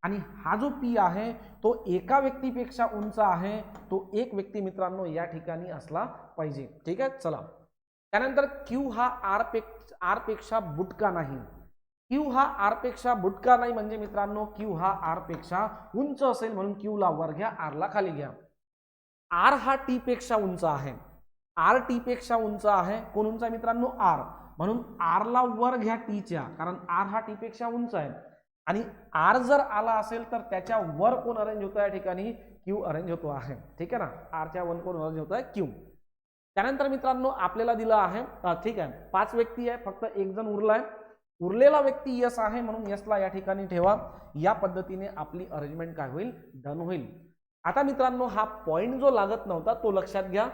आणि हा जो पी आहे तो एका व्यक्तीपेक्षा उंच आहे, तो एक व्यक्ती मित्रांनो या ठिकाणी असला पाहिजे. ठीक आहे. चला, त्यानंतर क्यू हा आर पेक्षा बुटका नाही. क्यू हा आर पेक्षा बुटका नाही म्हणजे मित्रांनो क्यू हा आर पेक्षा उंच असेल, म्हणून क्यू ला वर घ्या, आर ला खाली घ्या. आर हा टी पेक्षा उंच आहे, आर टी पेक्षा उंच आहे. कोण उंच आहे मित्रांनो, आर, म्हणून आर ला वर घ्या टीच्या, कारण आर हा टी पेक्षा उंच आहे. आणि आर जर आला असेल तर त्याच्या वर कोण अरेंज होतो या ठिकाणी, क्यू अरेंज होतो आहे. ठीक आहे ना. आरच्या वर कोण अरेंज होतो आहे, क्यू. त्यानंतर मित्रांनो आपल्याला दिलं आहे, ठीक आहे, 5 व्यक्ती आहे, फक्त एक जण उरलाय, उरलेला व्यक्ती यस आहे, म्हणून यसला या ठिकाणी ठेवा. या पद्धतीने आपली अरेंजमेंट काय होईल, डन होईल. आता मित्रांनो हा पॉइंट जो लागत नव्हता तो लक्षात घ्या.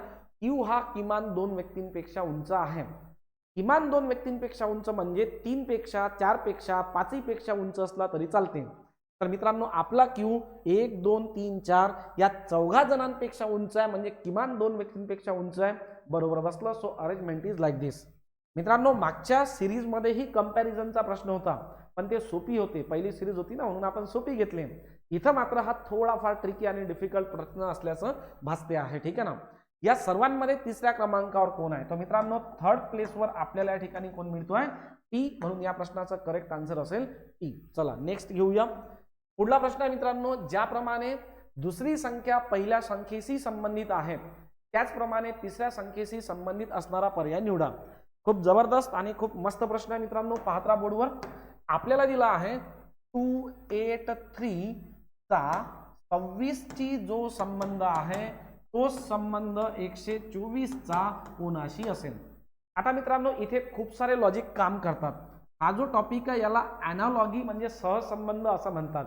क्यू हा किमान 2 व्यक्तींपेक्षा उंच आहे. किमान 2 व्यक्तींपेक्षा उंच म्हणजे 3 पेक्षा, 4 पेक्षा, 5 पेक्षा उंच असला तरी चालते. तर मित्रांनो आपला क्यू 1 2 3 4 या 4 जणांपेक्षा उंच आहे, म्हणजे किमान 2 व्यक्तींपेक्षा उंच आहे. बरोबर बसलं. सो अरेंजमेंट इज लाईक दिस. मित्रांनो मागच्या सिरीजमध्येही कंपॅरिझनचा प्रश्न होता, पण ते सोपी होते, पहिली सिरीज होती ना, म्हणून आपण सोपी घेतले. इथं मात्र हा थोडाफार ट्रिकी आणि डिफिकल्ट प्रश्न असल्याचं भासते आहे. ठीक आहे ना. या सर्वांमध्ये तिसऱ्या क्रमांकावर कोण आहे, तर मित्रांनो थर्ड प्लेसवर आपल्याला या ठिकाणी कोण मिळतोय, टी, म्हणून या प्रश्नाचा करेक्ट आन्सर असेल टी. चला नेक्स्ट घेऊया. पुढला प्रश्न आहे मित्रांनो, ज्याप्रमाणे दुसरी संख्या पहिल्या संख्येशी संबंधित आहे त्याचप्रमाणे तिसऱ्या संख्येशी संबंधित असणारा पर्याय निवडा. खूप जबरदस्त आणि खूप मस्त प्रश्न आहे मित्रांनो. पाहत्रा बोर्डवर आपल्याला दिला आहे 283 चा 26 ची जो संबंध आहे तो संबंध 124 चा कोणाशी असेल. आता मित्रांनो इथे खूप सारे लॉजिक काम करतात. हा जो टॉपिक आहे याला ॲनालॉगी म्हणजे सहसंबंध असं म्हणतात.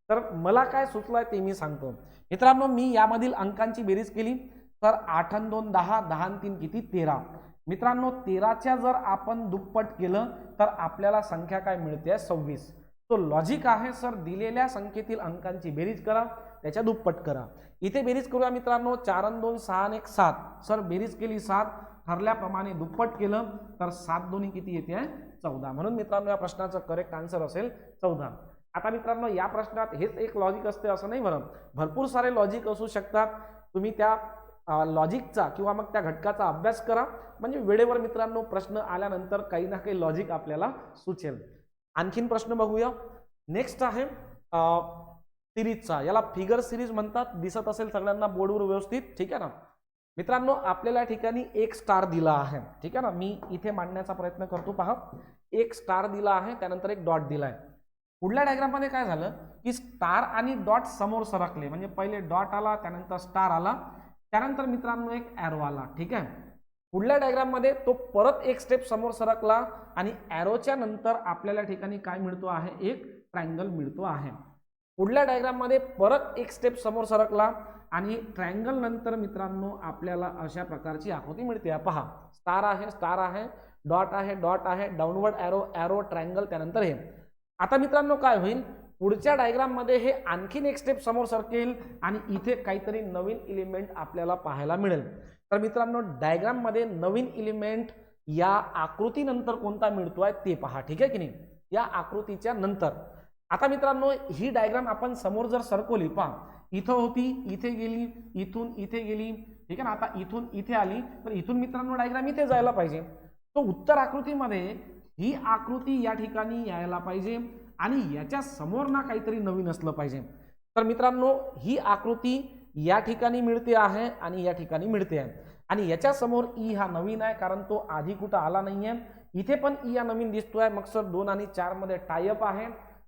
तर मला काय सुचलंय ते मी सांगतो. मित्रांनो मी यामधील अंकांची बेरीज केली तर 8 आणि 2 10, 10 आणि 3 किती 13. मित्रांनो 13च्या जर आपण दुप्पट केलं तर आपल्याला संख्या काय मिळते 26. तो लॉजिक आहे सर, दिलेल्या संख्येतील अंकांची बेरीज करा, त्याच्या दुप्पट करा. इथे बेरीज करूया मित्रांनो, 4 आणि 2 6 आणि 1 7. सर बेरीज केली 7, ठरल्याप्रमाणे दुप्पट केलं तर 7 दोन्ही किती येते 14. म्हणून मित्रांनो या प्रश्नाचं करेक्ट आन्सर असेल 14. आता मित्रांनो या प्रश्नात हेच एक लॉजिक असते असं नाही बरं, भरपूर सारे लॉजिक असू शकतात. तुम्ही त्या लॉजिकचा किंवा मग त्या घटकाचा अभ्यास करा, म्हणजे वेळेवर मित्रांनो प्रश्न आल्यानंतर काही ना काही लॉजिक आपल्याला सुचेल. आणखीन प्रश्न बघूया. नेक्स्ट आहे सिरीजचा, याला फिगर सिरीज म्हणतात. दिसत असेल सगळ्यांना बोर्डवर व्यवस्थित. ठीक आहे ना. मित्रांनो आपल्याला या ठिकाणी 1 स्टार दिला आहे. ठीक आहे ना. मी इथे मांडण्याचा प्रयत्न करतो. पहा, 1 स्टार दिला आहे, त्यानंतर एक डॉट दिला आहे. पुढल्या डायग्राम मध्ये काय झालं की स्टार आणि डॉट समोर सरकले, म्हणजे पहिले डॉट आला, त्यानंतर स्टार आला, त्यानंतर मित्रांनो एक ॲरो आला. ठीक आहे. पुढल्या डायग्राम मध्ये तो परत एक स्टेप समोर सरकला आणि ॲरोच्या नंतर आपल्याला ठिकाणी काय मिळतो आहे, एक ट्रायंगल मिळतो आहे. पुढल्या डायग्राम मध्ये परत एक स्टेप समोर सरकला आणि ट्रायंगल नंतर मित्रांनो आपल्याला अशा प्रकारची आकृती मिळते. पहा, स्टार आहे, स्टार आहे, डॉट आहे, डॉट आहे, डाऊनवर्ड ॲरो, ॲरो, ट्रायंगल, त्यानंतर हे. आता मित्रांनो काय होईल, पुढच्या डायग्राम मध्ये हे आणखीन एक स्टेप समोर सरकेल आणि इथे काहीतरी नवीन एलिमेंट आपल्याला पाहायला मिळेल. तर मित्रांनो डायग्राम मध्ये नवीन एलिमेंट या आकृतीनंतर कोणता मिळतोय ते पहा. ठीक आहे की नाही, या आकृतीच्या नंतर. आता मित्रांनो ही डायग्राम आपण समोर जर सरकवली, पहा इथं होती, इथे गेली, इथून इथे गेली. ठीक आहे ना. आता इथून इथे आली, तर इथून मित्रांनो डायग्राम इथे जायला पाहिजे. तो उत्तर आकृतीमध्ये ही आकृती या ठिकाणी यायला पाहिजे आणि याच्या समोर ना काहीतरी नवीन असलं पाहिजे. तर मित्रांनो ही आकृती या ठिकाणी मिळते आहे आणि या ठिकाणी मिळते आहे, आणि याच्या समोर ई हा नवीन आहे कारण तो आधी कुठं आला नाहीये. इथे पण ई हा नवीन दिसतोय. मग सर 2 आणि 4 मध्ये टायअप आहे.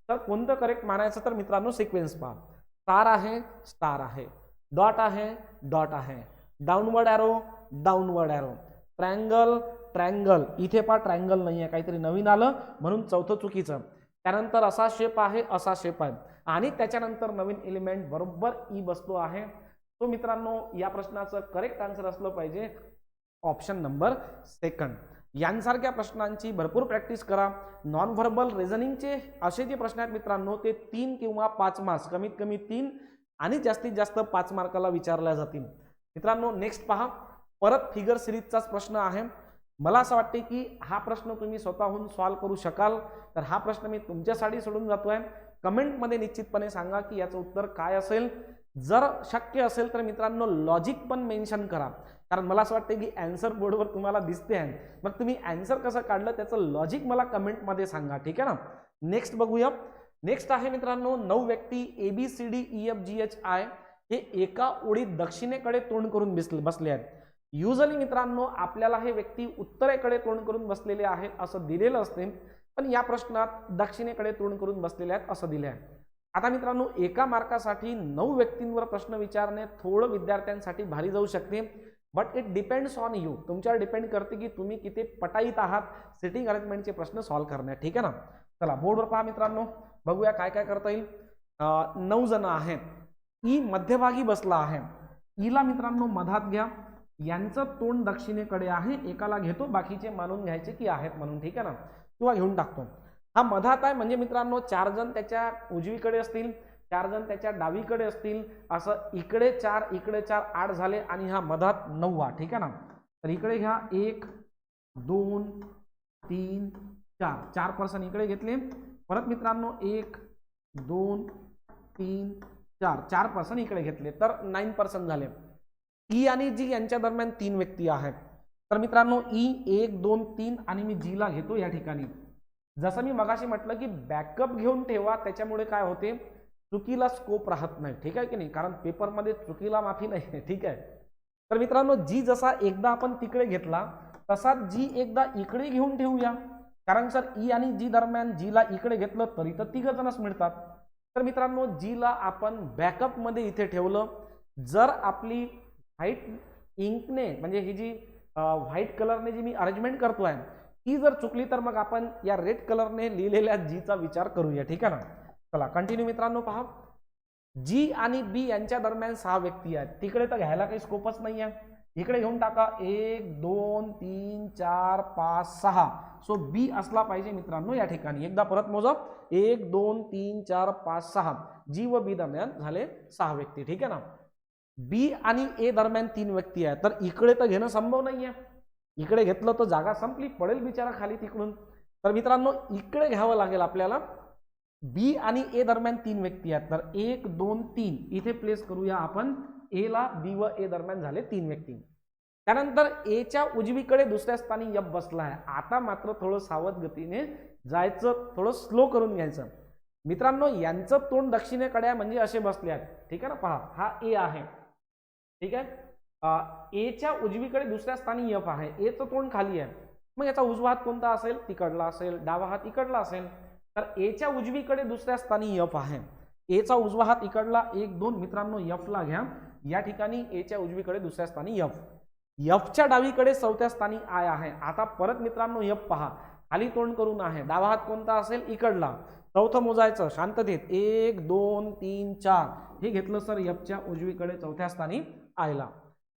तर कोणतं करेक्ट मानायचं, तर मित्रांनो सिक्वेन्स पहा. स्टार आहे, स्टार आहे, डॉट आहे, डॉट आहे, downward arrow, downward arrow. Triangle triangle, इथे पहा ट्रायंगल नाही आहे, काहीतरी नवीन आलं म्हणून चौथं चुकीचं. त्यानंतर असा शेप आहे, असा शेप आहे आणि त्याच्यानंतर नवीन एलिमेंट बरोबर ई बसतो आहे. तो मित्रांनो या प्रश्नाचं करेक्ट आन्सर असलं पाहिजे ऑप्शन नंबर सेकंड. यांसारख्या प्रश्नांची भरपूर प्रॅक्टिस करा. नॉन व्हर्बल रिझनिंगचे असे जे प्रश्न आहेत मित्रांनो ते 3 किंवा 5 मार्क्स, कमीत कमी 3 आणि जास्तीत जास्त 5 मार्काला विचारल्या जातील. मित्रांनो नेक्स्ट पहा, परत फिगर सिरीजचाच प्रश्न आहे. मला असं वाटते की हा प्रश्न तुम्ही स्वतःहून सॉल्व्ह करू शकाल. तर हा प्रश्न मी तुमच्यासाठी सोडून जातोय. कमेंटमध्ये निश्चितपणे सांगा की याचं उत्तर काय असेल. जर शक्य असेल तर मित्रांनो लॉजिक पण मेन्शन करा, कारण मला असं वाटतं की आन्सर बोर्डवर तुम्हाला दिसते आहे, मग तुम्ही आन्सर कसं काढलं त्याचं लॉजिक मला कमेंटमध्ये सांगा, ठीक आहे ना. नेक्स्ट बघूया. नेक्स्ट आहे मित्रांनो 9 व्यक्ती ABCDEFGHI हे एका ओळीत दक्षिणेकडे तोंड करून बसले आहेत. युजली मित्रांनो आपल्याला हे व्यक्ती उत्तरेकडे तोंड करून बसलेले आहेत असं दिलेलं असते, पण या प्रश्नात दक्षिणेकडे तोंड करून बसलेले आहेत असं दिले आहे. आता मित्रांनो एका मार्कासाठी 9 व्यक्तींवर प्रश्न विचारणे थोडं विद्यार्थ्यांसाठी भारी जाऊ शकते, but it depends on you. तुमच्यावर डिपेंड करते की तुम्ही किती पटाईत आहात सिटिंग अरेंजमेंटचे प्रश्न सॉल्व्ह करण्यात, ठीक आहे ना. चला बोर्डवर पहा मित्रांनो, बघूया काय काय करता येईल. 9 जण आहेत. ई मध्यभागी बसला आहे. ईला मित्रांनो मधात घ्या. यांचं तोंड दक्षिणेकडे आहे. एकाला घेतो, बाकीचे मानून घ्यायचे की आहेत म्हणून, ठीक आहे ना, किंवा घेऊन टाकतो. हा मधात आहे म्हणजे मित्रांनो 4 जण त्याच्या उजवीकडे असतील, 4 जण त्याच्या डावीकडे असतील, असं इकडे 4 इकडे 4 8 झाले आणि हा मधात 9वा, ठीक आहे ना. तर इकडे घ्या 1 2 3 4 4 पर्सन इकडे घेतले. परत मित्रांनो 1 2 3 4 4 पर्सन इकडे घेतले, तर 9 पर्सन झाले. ई आणि जी यांच्या दरम्यान 3 व्यक्ती आहेत. तर मित्रांनो ई 1 2 3 आणि मी जी ला घेतो या ठिकाणी. जसं मी मगाशी म्हटलं की बॅकअप घेऊन ठेवा, त्याच्यामुळे काय होते चुकीला स्कोप राहत नाही, ठीक आहे की नाही, कारण पेपरमध्ये चुकीला माफी नाही, ठीक आहे. तर मित्रांनो जी जसा एकदा आपण तिकडे घेतला तसा जी एकदा इकडे घेऊन ठेवूया, कारण सर ई आणि जी दरम्यान जीला इकडे घेतलं तरी तर 3 जणच मिळतात. तर मित्रांनो जीला आपण बॅकअप मध्ये इथे ठेवलं. जर आपली व्हाईट इंकने म्हणजे ही जी व्हाईट कलरने जी मी अरेंजमेंट करतोय ती जर चुकली तर मग आपण या रेड कलरने लिहिलेल्या जीचा विचार करूया, ठीक आहे ना. चला कंटिन्यू मित्रांनो पहा. जी आणि बी यांच्या दरम्यान 6 व्यक्ती आहेत. तिकडे तर घ्यायला काही स्कोपच नाही आहे. इकडे घेऊन टाका 1 2 3 4 5 6. सो बी असला पाहिजे मित्रांनो या ठिकाणी. एकदा परत मोजा 1 2 3 4 5 6. जी व बी दरम्यान झाले 6 व्यक्ती, ठीक आहे ना. बी आणि ए दरम्यान 3 व्यक्ती आहेत. तर इकडे तर घेणं संभव नाही आहे. इकडे घेतलं तर जागा संपली, पडेल बिचारा खाली तिकडून. तर मित्रांनो इकडे घ्यावं लागेल आपल्याला. बी आणि ए दरम्यान 3 व्यक्ती आहेत. तर 1 2 3 इथे प्लेस करूया आपण. ए ला बी व ए दरम्यान झाले 3 व्यक्ती. त्यानंतर ए च्या उजवीकडे दुसऱ्या स्थानी एफ बसला आहे. आता मात्र थोडं सावध गतीने जायचं, थोडं स्लो करून घ्यायचं. मित्रांनो यांचं तोंड दक्षिणेकडे आहे म्हणजे असे बसले आहेत, ठीक आहे ना. पहा हा ए आहे, ठीक आहे. ए च्या उजवीकडे दुसऱ्या स्थानी एफ आहे. एचं तोंड खाली आहे, मग याचा उजवा हात कोणता असेल, तिकडला असेल, डावा हात इकडला असेल. तर ए च्या उजवीकडे दुसऱ्या स्थानी एफ आहे. ए चा उजवा हात इकडला 1 2 मित्रांनो एफ ला घ्या. या ठिकाणी ए च्या उजवीकडे दुसऱ्या स्थानी एफ. एफ च्या डावीकडे चौथ्या स्थानी आय आहे. आता परत मित्रांनो एफ पहा खाली तोंड करून आहे. डावा हात कोणता असेल, इकडला. चौथं मोजायचं शांततेत 1 2 3 4 हे घेतलं सर एफ च्या उजवीकडे चौथ्या स्थानी आयला.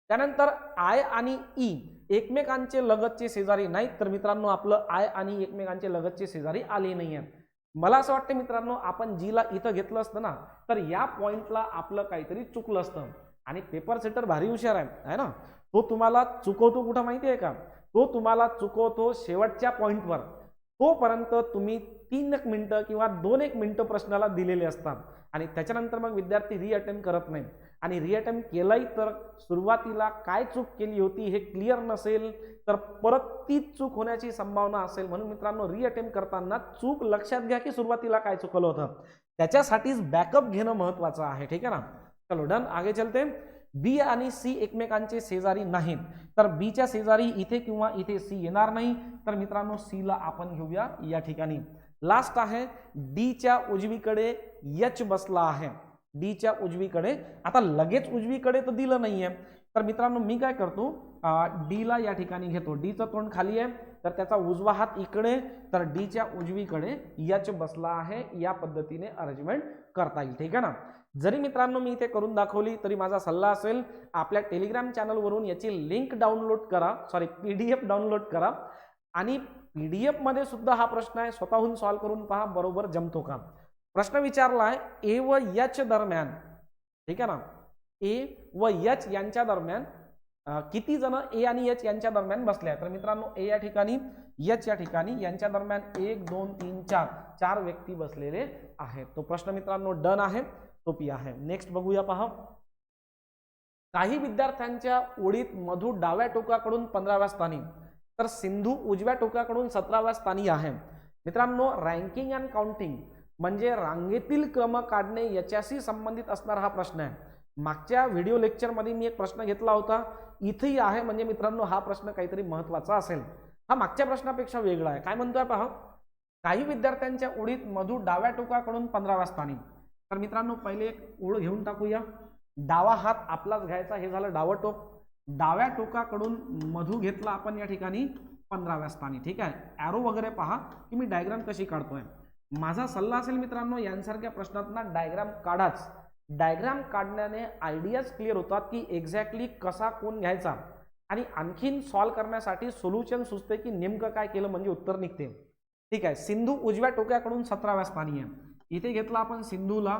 त्यानंतर आय आणि ई एकमेकांचे लगतचे शेजारी नाहीत. तर मित्रांनो आपलं आय आणि एकमेकांचे लगतचे शेजारी आले नाही आहेत. मला असं वाटतं मित्रांनो आपण जीला इथं घेतलं असतं ना तर या पॉइंटला आपलं काहीतरी चुकलं असतं. आणि पेपर सेटर भारी हुशार आहे ना, तो तुम्हाला चुकवतो कुठं माहिती आहे का, तो तुम्हाला चुकवतो शेवटच्या पॉइंटवर. तोपर्यंत तुम्ही 3 मिनिटं किंवा 2 मिनिटं प्रश्नाला दिलेले असतात आणि त्याच्यानंतर मग विद्यार्थी रिअटेम्प्ट करत नाही. आणि रिअटेम्प्ट केलाही तर सुरुवातीला काय चूक केली होती हे क्लिअर नसेल तर परत तीच चूक होण्याची संभावना असेल. म्हणून मित्रांनो रिअटेम्प्ट करताना चूक लक्षात घ्या की सुरुवातीला काय चुकलं होतं, त्याच्यासाठीच बॅकअप घेणं महत्त्वाचं आहे, ठीक आहे ना. चलो डन, आगे चलते. बी आणि सी एकमेकांचे शेजारी नाहीत. तर बी च्या शेजारी इथे किंवा इथे सी येणार नाही. तर मित्रांनो सी ला आपण घेऊया या ठिकाणी. लास्ट आहे डी च्या उजवीकडे एच बसला आहे. डी च्या उजवीकडे. आता लगेच उजवीकडे तर दिलं नाहीये. तर मित्रांनो मी काय करतो डी ला या ठिकाणी घेतो, डीचं तोंड खाली आहे तर त्याचा उजवा हात इकडे, तर डीच्या उजवीकडे एच बसला आहे. या पद्धतीने अरेंजमेंट करता येईल. ठीक आहे ना. जरी मित्रांनो मी इथे करून दाखवली तरी माझा सल्ला असेल आपल्या टेलिग्राम चॅनलवरून याची लिंक डाउनलोड करा, PDF डाउनलोड करा आणि PDF मध्ये सुद्धा हा प्रश्न आहे, स्वतःहून सॉल्व्ह करून पहा बरोबर जमतो का. प्रश्न विचारला आहे ए व एच दरम्यान, ठीक आहे ना, ए व एच यांच्या दरम्यान किती जण ए आणि एच यांच्या दरम्यान बसले आहेत. तर मित्रांनो ए या ठिकाणी, एच या ठिकाणी, यांच्या दरम्यान 1 2 3 4 4 व्यक्ती बसलेले आहेत. तो प्रश्न मित्रांनो डन आहे, सोपी आहे. नेक्स्ट बघूया पहा. काही विद्यार्थ्यांच्या ओळीत मधु डाव्या टोकाकडून 15व्या स्थानी तर सिंधू उजव्या टोकाकडून 17व्या स्थानी आहे. मित्रांनो रँकिंग अँड काउंटिंग म्हणजे रांगेतील क्रम काढणे याच्याशी संबंधित असणारा हा प्रश्न आहे. मागच्या व्हिडिओ लेक्चरमध्ये मी एक प्रश्न घेतला होता, इथेही आहे, म्हणजे मित्रांनो हा प्रश्न काहीतरी महत्त्वाचा असेल. हा मागच्या प्रश्नापेक्षा वेगळा आहे. काय म्हणतोय पहा, काही विद्यार्थ्यांच्या ओळीत मधु डाव्या टोकाकडून 15व्या स्थानी. तर मित्रांनो पहिले एक ओळ घेऊन टाकूया. डावा हात आपलाच घ्यायचा, हे झालं डावं टोक. डाव्या टोकाकडून मधु घेतला आपण या ठिकाणी 15व्या स्थानी. ठीक आहे. ॲरो वगैरे पहा की मी डायग्राम कशी काढतोय. माझा सल्ला असेल मित्रांनो यांसारख्या प्रश्नांना डायग्राम काढाच. डायग्राम काढण्याने आयडियाज क्लिअर होतात की एक्झॅक्टली कसा कोण घ्यायचा आणि आणखीन सॉल्व्ह करण्यासाठी सोल्युशन सुचते की नेमकं काय केलं म्हणजे उत्तर निघते. ठीक आहे. सिंधू उजव्या टोकाकडून 17व्या स्थानी आहे. इथे घेतला आपण सिंधूला,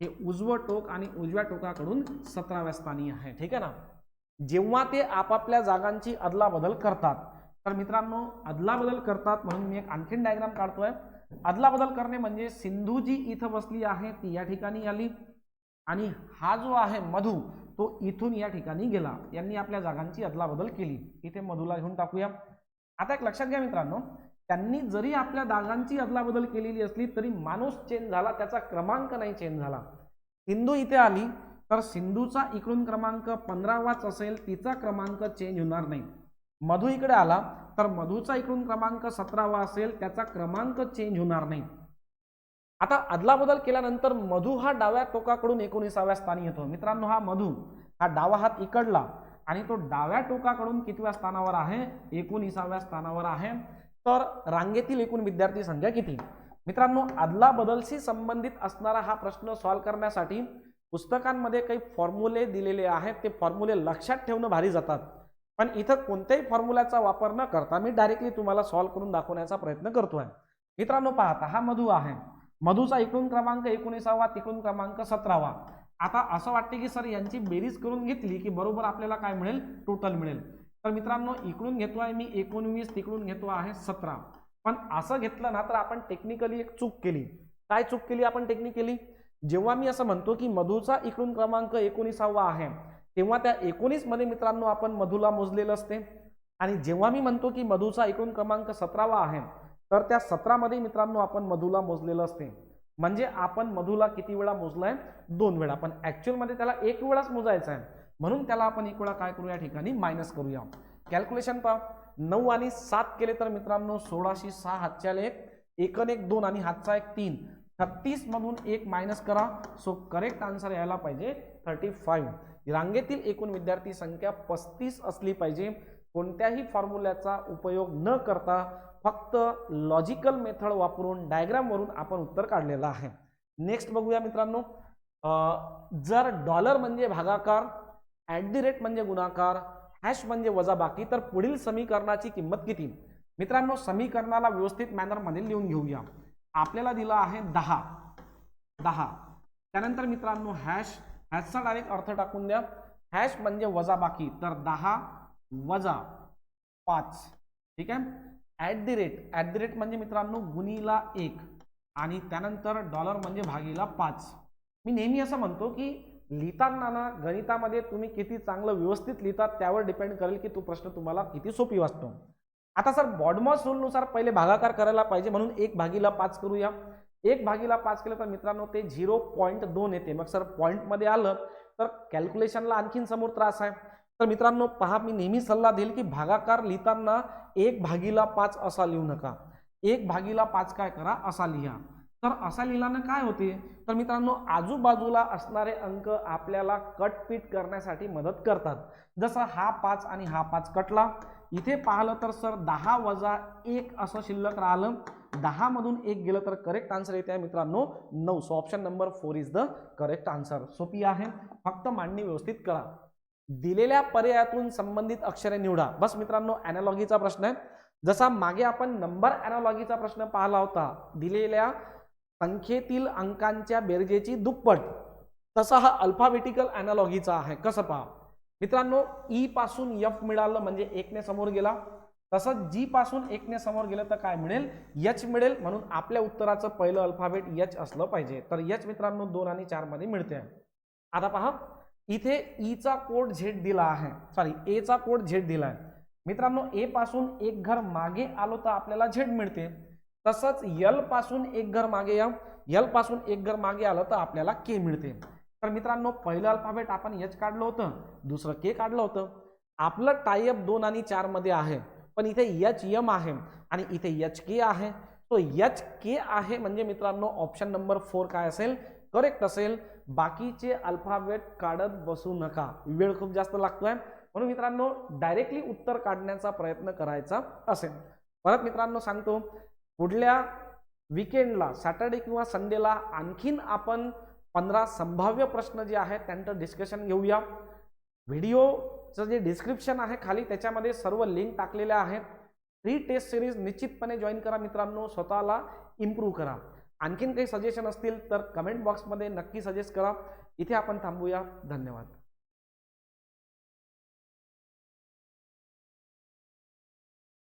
हे उजवं टोक आणि उजव्या टोकाकडून 17व्या स्थानी आहे. ठीक आहे ना. जेव्हा ते आपापल्या जागांची अदलाबदल करतात, तर मित्रांनो अदलाबदल करतात म्हणून मी एक आणखीन डायग्राम काढतोय. अदलाबदल करणे म्हणजे सिंधू जी इथं बसली आहे ती या ठिकाणी आली आणि हा जो आहे मधु तो इथून या ठिकाणी गेला. यांनी आपल्या जागांची अदलाबदल केली. इथे मधुला घेऊन टाकूया. आता एक लक्षात घ्या मित्रांनो, त्यांनी जरी आपल्या जागांची अदलाबदल केलेली असली तरी माणूस चेंज झाला, त्याचा क्रमांक नाही चेंज झाला. सिंधू इथे आली तर सिंधूचा इकडून क्रमांक 15वाच असेल, तिचा क्रमांक चेंज होणार नाही. मधु इकडे आला तर मधुचा इकडून क्रमांक 17वा असेल, त्याचा क्रमांक चेंज होणार नाही. आता अदलाबदल केल्यानंतर मधु हा डाव्या टोकाकडून 19व्या स्थानी येतो. मित्रांनो हा मधु हा डावा हात इकडला आणि तो डाव्या टोकाकडून कितव्या स्थानावर आहे, 19व्या स्थानावर आहे. तर रांगेतील एकूण विद्यार्थी संख्या किती. मित्रांनो अदलाबदलशी संबंधित असणारा हा प्रश्न सॉल्व्ह करण्यासाठी पुस्तकांमध्ये काही फॉर्म्युले दिलेले आहेत. ते फॉर्म्युले लक्षात ठेवणं भारी जातात, पण इथं कोणत्याही फॉर्म्युल्याचा वापर न करता मी डायरेक्टली तुम्हाला सॉल्व्ह करून दाखवण्याचा प्रयत्न करतोय. मित्रांनो पाहता हा मधु आहे, मधुचा इकडून क्रमांक 19वा, तिकडून क्रमांक 17वा. आता असं वाटते की सर यांची बेरीज करून घेतली की बरोबर आपल्याला काय मिळेल, टोटल मिळेल. तर मित्रांनो इकडून घेतोय मी 19, तिकडून घेतो आहे 17. पण असं घेतलं ना तर आपण टेक्निकली एक चूक केली. काय चूक केली आपण टेक्निकली, जेव्हा मी असं म्हणतो की मधुचा इकडून क्रमांक 19वा आहे तेव्हा त्या 19 मध्ये मित्रांनो आपण मधुला मोजलेलं असते, आणि जेव्हा मी म्हणतो की मधुचा इकडून क्रमांक 17वा आहे तर त्या 17 मध्ये मित्रांनो आपण मधुला मोजलेलं असते. म्हणजे आपण मधुला किती वेळा मोजलाय, 2 वेळा. पण ऍक्च्युअल मध्ये त्याला 1 वेळाच मोजायचा आहे, म्हणून त्याला आपण 1 वेळा काय करूया ठिकाणी मायनस करूया. कॅल्क्युलेशन पहा, 9 आणि 7 केले तर मित्रांनो 16शी 6 हातच्या 1 1 2 आणि हातचा 1 3, 36 मधून 1 मायनस करा. सो करेक्ट आन्सर यायला पाहिजे 35. रांगेतील एकूण विद्यार्थी संख्या 35 असली पाहिजे. कोणत्याही फॉर्म्युल्याचा उपयोग न करता फक्त लॉजिकल मेथड वापरून डायग्राम वरून आपण उत्तर काढलेलं आहे. नेक्स्ट बघूया मित्रांनो, जर डॉलर म्हणजे भागाकार, @ म्हणजे गुणाकार, हॅश म्हणजे वजाबाकी, तर पुढील समीकरणाची किंमत किती. मित्रांनो समीकरणाला व्यवस्थित मॅनर मध्ये लिहून घेऊया. आपल्याला दिला आहे 10. त्यानंतर मित्रांनो हॅशचा डायरेक्ट अर्थ टाकून द्या. हॅश म्हणजे वजाबाकी, तर 10 वजा 5. ठीक आहे. @ म्हणजे मित्रांनो गुणीला 1 आणि त्यानंतर डॉलर म्हणजे भागीला 5. मी नेहमी असं म्हणतो की लिहिताना ना गणितामध्ये तुम्ही किती चांगलं व्यवस्थित लिहितात त्यावर डिपेंड करेल की तो प्रश्न तुम्हाला किती सोपी वाटतो. आता सर बॉडमॉस रूल नुसार पहिले भागाकार करायला पाहिजे, म्हणून 1/5 करूया. 1/5 केलं तर मित्रांनो ते 0.2 येते. मग सर पॉईंट मध्ये आलं तर कॅल्क्युलेशनला आणखीन समोर त्रास आहे. तर मित्रांनो पहा, मी नेहमी सल्ला देईल की भागाकार लिहिताना 1/5 असा लिहू नका. 1/5 काय करा असा लिहा. तर असा लिहिल्यानं काय होते, तर मित्रांनो आजूबाजूला असणारे अंक आपल्याला कटपीट करण्यासाठी मदत करतात. जसं हा 5 आणि हा 5 कटला, इथे पाहिलं तर सर 10 वजा 1 असं शिल्लक राहिलं. 10 मधून 1 गेलं तर करेक्ट आन्सर येते आहे मित्रांनो 9. So option number 4 is the correct answer. सोपी आहे, फक्त मांडणी व्यवस्थित करा. दिलेल्या पर्यायातून संबंधित अक्षरे निवडा. बस मित्रांनो ॲनालॉगीचा प्रश्न आहे. जसा मागे आपण नंबर ॲनालॉगीचा प्रश्न पाहिला होता, दिलेल्या संख्येतील अंकांच्या बेरजेची दुप्पट, तसा हा अल्फाबेटिकल ॲनालॉगीचा आहे. कसं पहा मित्रांनो, ई पासून एफ मिळालं म्हणजे 1 ने समोर गेला, तसंच जी पासून 1 ने समोर गेलं तर काय मिळेल, एच मिळेल. म्हणून आपल्या उत्तराचं पहिलं अल्फाबेट एच असलं पाहिजे. तर एच मित्रांनो 2 आणि 4 मध्ये मिळते. आता पहा इथे ई चा कोड झेड दिला आहे, सॉरी ए चा कोड झेड दिला आहे. मित्रांनो ए पासून एक घर मागे आलो तर आपल्याला झेड मिळते. तसंच यल पासून एक घर मागे या, यल पासून एक घर मागे आलं तर आपल्याला के मिळते. तर मित्रांनो पहिलं अल्फाबेट आपण एच काढलं होतं, दुसरं के काढलं होतं. आपलं टायअप 2 आणि 4 मध्ये आहे, पण इथे एच एम आहे आणि इथे एच के आहे. तो एच के आहे म्हणजे मित्रांनो ऑप्शन नंबर 4 काय असेल, करेक्ट असेल. बाकीचे अल्फाबेट काढत बसू नका, वेळ खूप जास्त लागतोय. म्हणून मित्रांनो डायरेक्टली उत्तर काढण्याचा प्रयत्न करायचा असेल. परत मित्रांनो सांगतो, पुढल्या वीकेंडला सॅटर्डे किंवा संडेला आणखीन आपण 15 संभाव्य प्रश्न जे आहेत त्यांचं डिस्कशन घेऊया. व्हिडिओचं जे डिस्क्रिप्शन आहे खाली त्याच्यामध्ये सर्व लिंक टाकलेल्या आहेत. फ्री टेस्ट सिरीज निश्चितपणे जॉईन करा मित्रांनो, स्वतःला इम्प्रूव्ह करा. आणखीन काही सजेशन असतील तर कमेंट बॉक्समध्ये नक्की सजेस्ट करा. इथे आपण थांबूया. धन्यवाद.